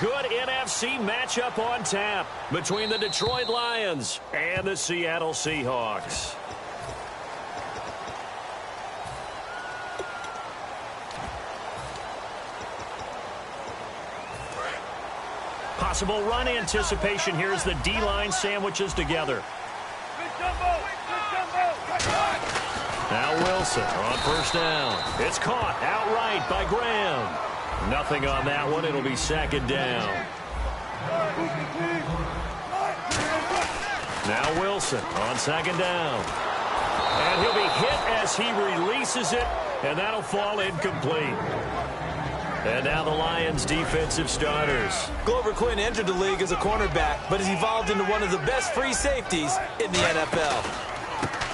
good NFC matchup on tap between the Detroit Lions and the Seattle Seahawks. Possible run anticipation here as the D-line sandwiches together. Now Wilson on first down. It's caught outright by Graham. Nothing on that one. It'll be second down. Now Wilson on second down. And he'll be hit as he releases it, and that'll fall incomplete. And now the Lions defensive starters. Glover Quinn entered the league as a cornerback, but has evolved into one of the best free safeties in the NFL.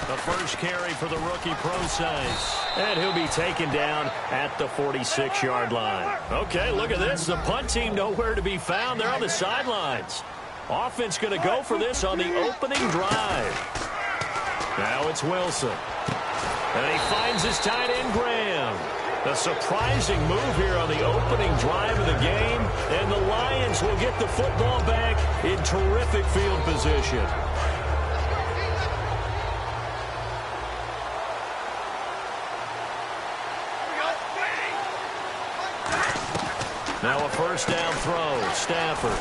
The first carry for the rookie pro size. And he'll be taken down at the 46-yard line. Okay, look at this. The punt team nowhere to be found. They're on the sidelines. Offense going to go for this on the opening drive. Now it's Wilson. And he finds his tight end, Graham. A surprising move here on the opening drive of the game. And the Lions will get the football back in terrific field position. Now a first down throw. Stafford.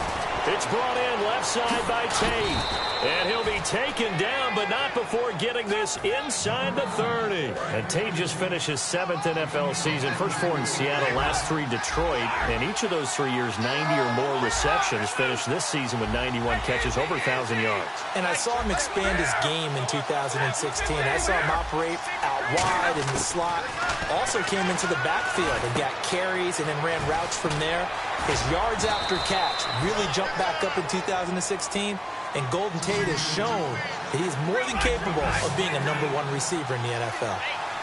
It's brought in left side by Tate. And he'll be taken down, but not before getting this inside the 30. And Tate just finished his 7th NFL season. First 4 in Seattle, last 3 Detroit. And each of those 3 years, 90 or more receptions. Finished this season with 91 catches, over 1,000 yards. And I saw him expand his game in 2016. I saw him operate out wide in the slot. Also came into the backfield and got carries and then ran routes from there. His yards after catch really jumped back up in 2016. And Golden Tate has shown that he's more than capable of being a #1 receiver in the NFL.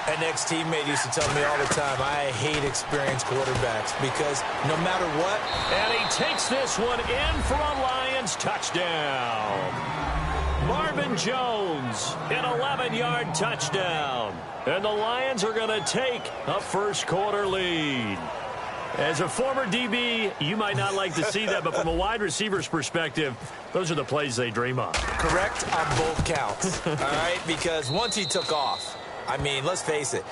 An ex-teammate used to tell me all the time, I hate experienced quarterbacks because no matter what. And he takes this one in for a Lions touchdown. Marvin Jones, an 11-yard touchdown. And the Lions are going to take a first-quarter lead. As a former DB, you might not like to see that, but from a wide receiver's perspective, those are the plays they dream of. Correct on both counts, all right? Because once he took off, I mean, let's face it,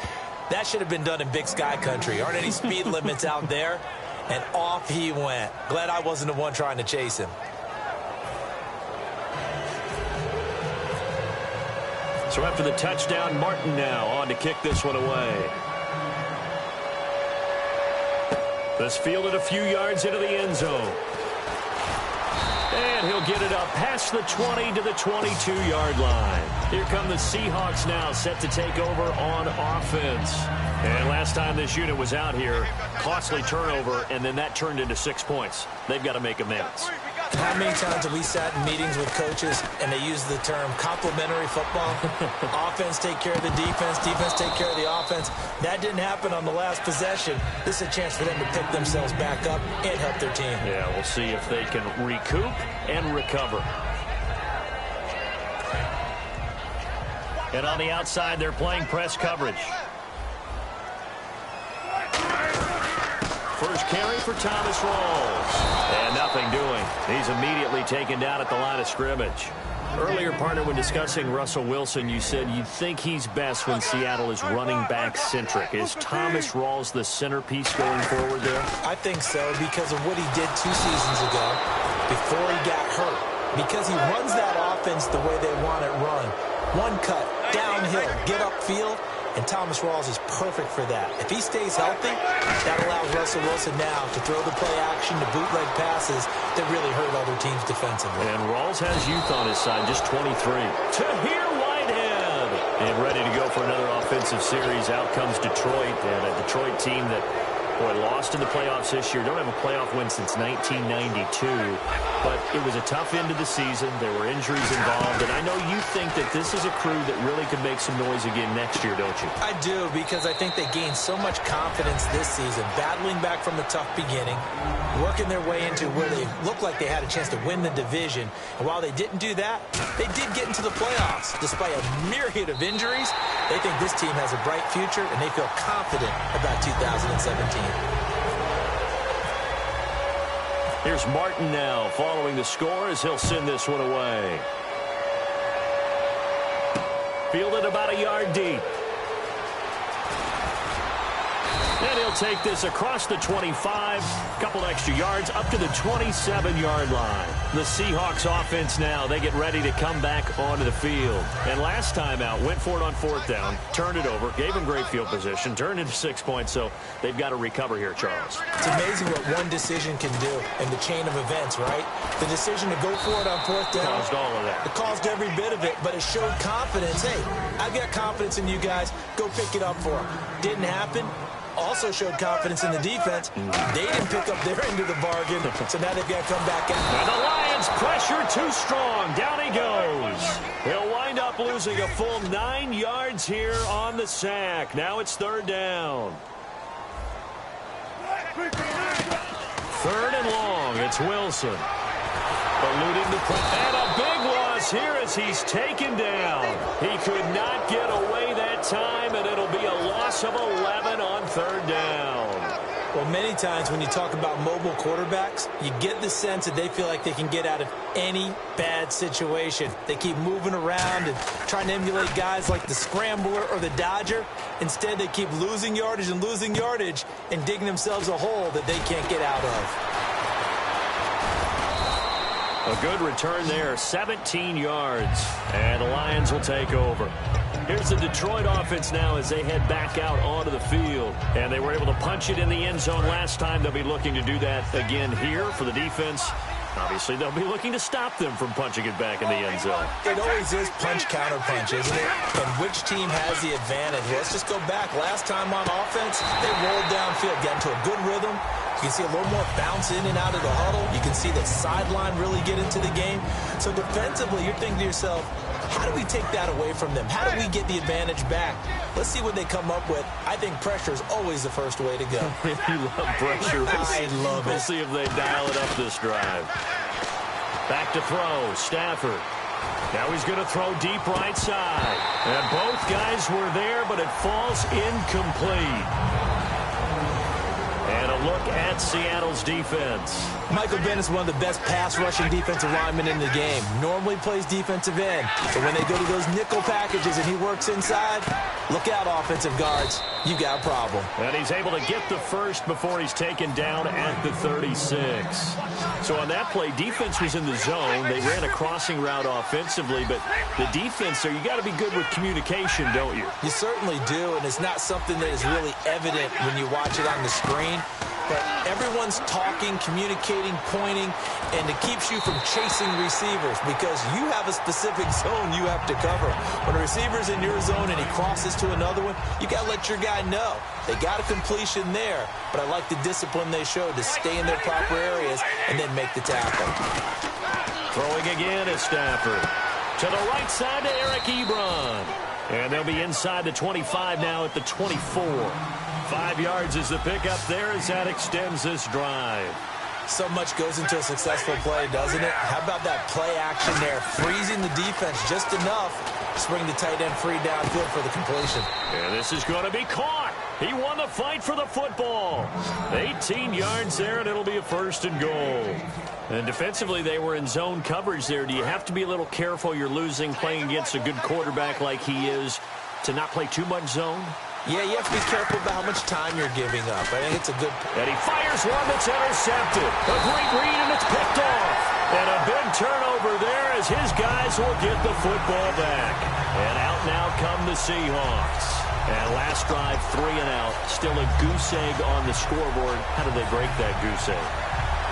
that should have been done in Big Sky country. Aren't any speed limits out there? And off he went. Glad I wasn't the one trying to chase him. So after the touchdown, Martin now on to kick this one away. This fielded a few yards into the end zone. And he'll get it up past the 20 to the 22-yard line. Here come the Seahawks now, set to take over on offense. And last time this unit was out here, costly turnover, and then that turned into 6 points. They've got to make amends. How many times have we sat in meetings with coaches and they use the term complementary football? Offense take care of the defense, defense take care of the offense. That didn't happen on the last possession. This is a chance for them to pick themselves back up and help their team. Yeah, we'll see if they can recoup and recover. And on the outside, they're playing press coverage. First carry for Thomas Rawls. And nothing doing. He's immediately taken down at the line of scrimmage. Earlier, partner, when discussing Russell Wilson, you said you think he's best when Seattle is running back-centric. Is Thomas Rawls the centerpiece going forward there? I think so because of what he did 2 seasons ago before he got hurt. Because he runs that offense the way they want it run. One cut, downhill, get upfield. And Thomas Rawls is perfect for that. If he stays healthy, that allows Russell Wilson now to throw the play action, to bootleg passes that really hurt other teams defensively. And Rawls has youth on his side, just 23. Tahir Whitehead. And ready to go for another offensive series. Out comes Detroit, and a Detroit team that, boy, lost in the playoffs this year. Don't have a playoff win since 1992. But it was a tough end of the season. There were injuries involved. And I know you think that this is a crew that really could make some noise again next year, don't you? I do, because I think they gained so much confidence this season, battling back from a tough beginning, working their way into where they looked like they had a chance to win the division. And while they didn't do that, they did get into the playoffs. Despite a myriad of injuries, they think this team has a bright future, and they feel confident about 2017. Here's Martin now following the score as he'll send this one away. Fielded about a yard deep. And he'll take this across the 25, a couple extra yards, up to the 27-yard line. The Seahawks offense now, they get ready to come back onto the field. And last time out, went for it on 4th down, turned it over, gave them great field position, turned into 6 points, so they've got to recover here, Charles. It's amazing what one decision can do in the chain of events, right? The decision to go for it on 4th down. Caused all of that. It caused every bit of it, but it showed confidence. Hey, I've got confidence in you guys. Go pick it up for them. Didn't happen. Also showed confidence in the defense. They didn't pick up their end of the bargain, so now they've got to come back out. And the Lions pressure too strong. Down he goes. He'll wind up losing a full 9 yards here on the sack. Now it's 3rd down. 3rd and long. It's Wilson. Eluding the play. And a big loss here as he's taken down. He could not get away that time, and it'll be a loss of 11 on 3rd down. Well, many times when you talk about mobile quarterbacks, you get the sense that they feel like they can get out of any bad situation. They keep moving around and trying to emulate guys like the Scrambler or the Dodger. Instead, they keep losing yardage and digging themselves a hole that they can't get out of. A good return there, 17 yards, and the Lions will take over. Here's the Detroit offense now as they head back out onto the field. And they were able to punch it in the end zone last time. They'll be looking to do that again here for the defense. Obviously, they'll be looking to stop them from punching it back in the end zone. It always is punch-counter-punch, isn't it? And which team has the advantage? Let's just go back. Last time on offense, they rolled downfield, got into a good rhythm. You can see a little more bounce in and out of the huddle. You can see the sideline really get into the game. So defensively, you're thinking to yourself, how do we take that away from them? How do we get the advantage back? Let's see what they come up with. I think pressure is always the first way to go. You love pressure. I love it. We'll see if they dial it up this drive. Back to throw, Stafford. Now he's going to throw deep right side. And both guys were there, but it falls incomplete. And a look at Seattle's defense. Michael Bennett is one of the best pass-rushing defensive linemen in the game. Normally plays defensive end. So when they go to those nickel packages and he works inside, look out, offensive guards. You've got a problem. And he's able to get the first before he's taken down at the 36. So on that play, defense was in the zone. They ran a crossing route offensively, but the defense there, you got to be good with communication, don't you? You certainly do, and it's not something that is really evident when you watch it on the screen. But everyone's talking, communicating, pointing, and it keeps you from chasing receivers because you have a specific zone you have to cover. When a receiver's in your zone and he crosses to another one, you got to let your guy know. They got a completion there, but I like the discipline they showed to stay in their proper areas and then make the tackle. Throwing again is Stafford. To the right side to Eric Ebron. And they'll be inside the 25 now at the 24. 5 yards is the pickup there as that extends this drive. So much goes into a successful play, doesn't it? How about that play action there? Freezing the defense just enough to bring the tight end free downfield for the completion. And this is going to be caught. He won the fight for the football. 18 yards there, and it'll be a 1st and goal. And defensively, they were in zone coverage there. Do you have to be a little careful you're losing playing against a good quarterback like he is to not play too much zone? Yeah, you have to be careful about how much time you're giving up. I think it's a good... And he fires one that's intercepted. A great read, and it's picked off. And a big turnover there as his guys will get the football back. And out now come the Seahawks. And last drive, 3 and out. Still a goose egg on the scoreboard. How did they break that goose egg?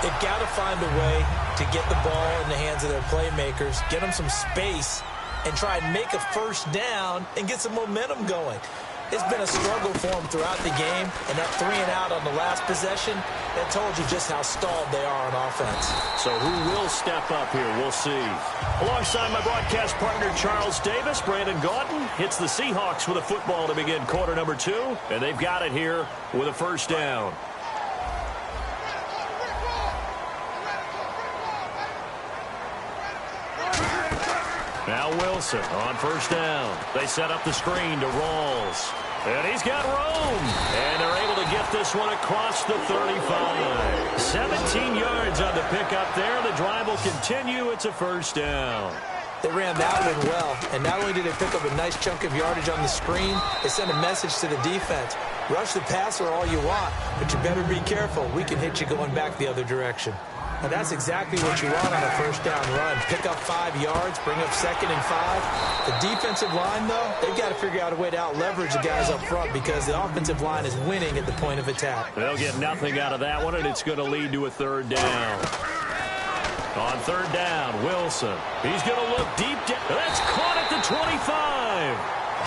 They've got to find a way to get the ball in the hands of their playmakers, get them some space, and try and make a 1st down and get some momentum going. It's been a struggle for them throughout the game, and that 3 and out on the last possession, that told you just how stalled they are on offense. So who will step up here? We'll see. Alongside my broadcast partner, Charles Davis, Brandon Gaudin hits the Seahawks with a football to begin quarter number 2, and they've got it here with a 1st down. Now Wilson on 1st down. They set up the screen to Rawls. And he's got room. And they're able to get this one across the 35. 17 yards on the pickup there. The drive will continue. It's a first down. They ran that one well, and not only did they pick up a nice chunk of yardage on the screen, they sent a message to the defense. Rush the passer all you want, but you better be careful. We can hit you going back the other direction. And that's exactly what you want on a first down run. Pick up 5 yards, bring up 2nd and 5. The defensive line, though, they've got to figure out a way to out-leverage the guys up front because the offensive line is winning at the point of attack. They'll get nothing out of that one, and it's going to lead to a third down. On third down, Wilson. He's going to look deep down. That's caught at the 25.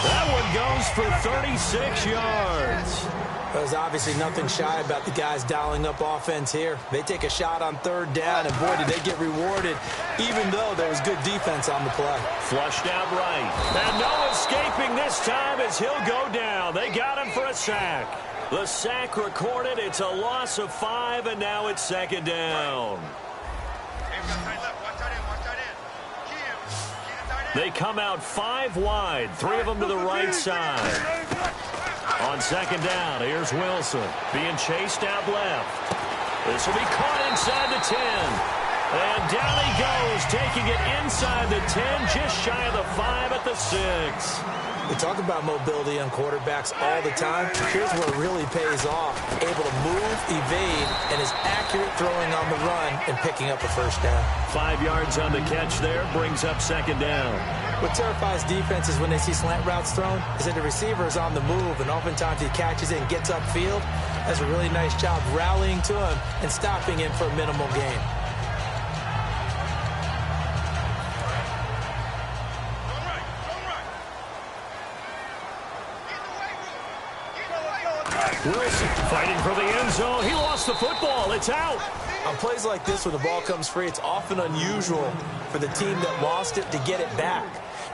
That one goes for 36 yards. There's obviously nothing shy about the guys dialing up offense here. They take a shot on third down, and boy, did they get rewarded, even though there was good defense on the play. Flushed out right. And no escaping this time as he'll go down. They got him for a sack. The sack recorded. It's a loss of 5, and now it's 2nd down. They come out 5 wide, 3 of them to the right side. On 2nd down, here's Wilson being chased out left. This will be caught inside the 10. And down he goes, taking it inside the 10, just shy of the 5 at the 6. We talk about mobility on quarterbacks all the time. Here's where it really pays off. Able to move, evade, and is accurate throwing on the run and picking up a first down. 5 yards on the catch there, brings up 2nd down. What terrifies defenses when they see slant routes thrown is that the receiver is on the move, and oftentimes he catches it and gets upfield. Does a really nice job rallying to him and stopping him for a minimal gain. Wilson fighting for the end zone. He lost the football. It's out. On plays like this, when the ball comes free, it's often unusual for the team that lost it to get it back.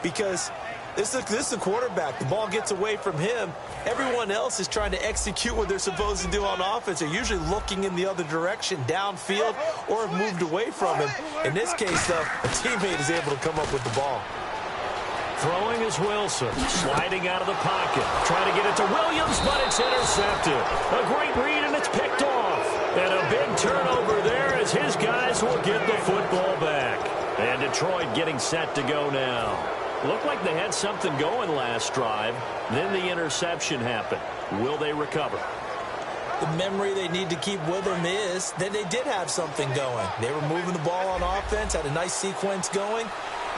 Because this is the quarterback. The ball gets away from him. Everyone else is trying to execute what they're supposed to do on offense. They're usually looking in the other direction, downfield, or have moved away from him. In this case, though, a teammate is able to come up with the ball. Throwing is Wilson, sliding out of the pocket, trying to get it to Williams, but it's intercepted. A great read, and it's picked off. And a big turnover there as his guys will get the football back. And Detroit getting set to go now. Looked like they had something going last drive. Then the interception happened. Will they recover? The memory they need to keep with them is that they did have something going. They were moving the ball on offense, had a nice sequence going.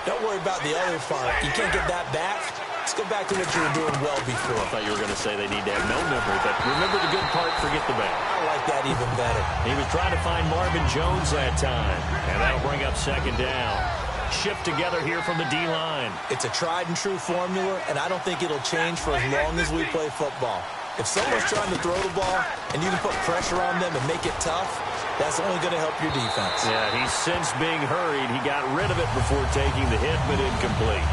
Don't worry about the other part. You can't get that back. Let's go back to what you were doing well before. I thought you were going to say they need to have no memory, but remember the good part, forget the bad. I like that even better. He was trying to find Marvin Jones that time, and that'll bring up 2nd down. Shift together here from the D-line. It's a tried-and-true formula, and I don't think it'll change for as long as we play football. If someone's trying to throw the ball and you can put pressure on them and make it tough, that's only going to help your defense. Yeah, he's since being hurried. He got rid of it before taking the hit, but incomplete.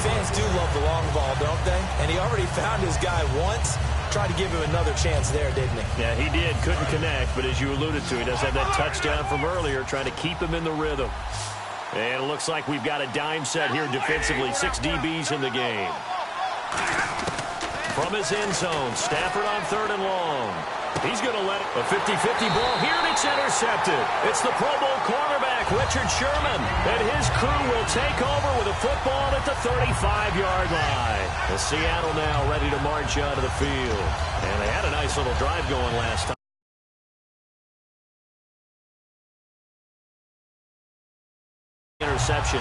Fans do love the long ball, don't they? And he already found his guy once. Tried to give him another chance there, didn't he? Yeah, he did. Couldn't connect, but as you alluded to, he does have that touchdown from earlier, trying to keep him in the rhythm. And it looks like we've got a dime set here defensively. 6 DBs in the game. From his end zone, Stafford on 3rd and long. He's going to let it. A 50-50 ball here, and it's intercepted. It's the Pro Bowl cornerback, Richard Sherman. And his crew will take over with a football at the 35-yard line. The Seattle now ready to march onto the field. And they had a nice little drive going last time. Interception.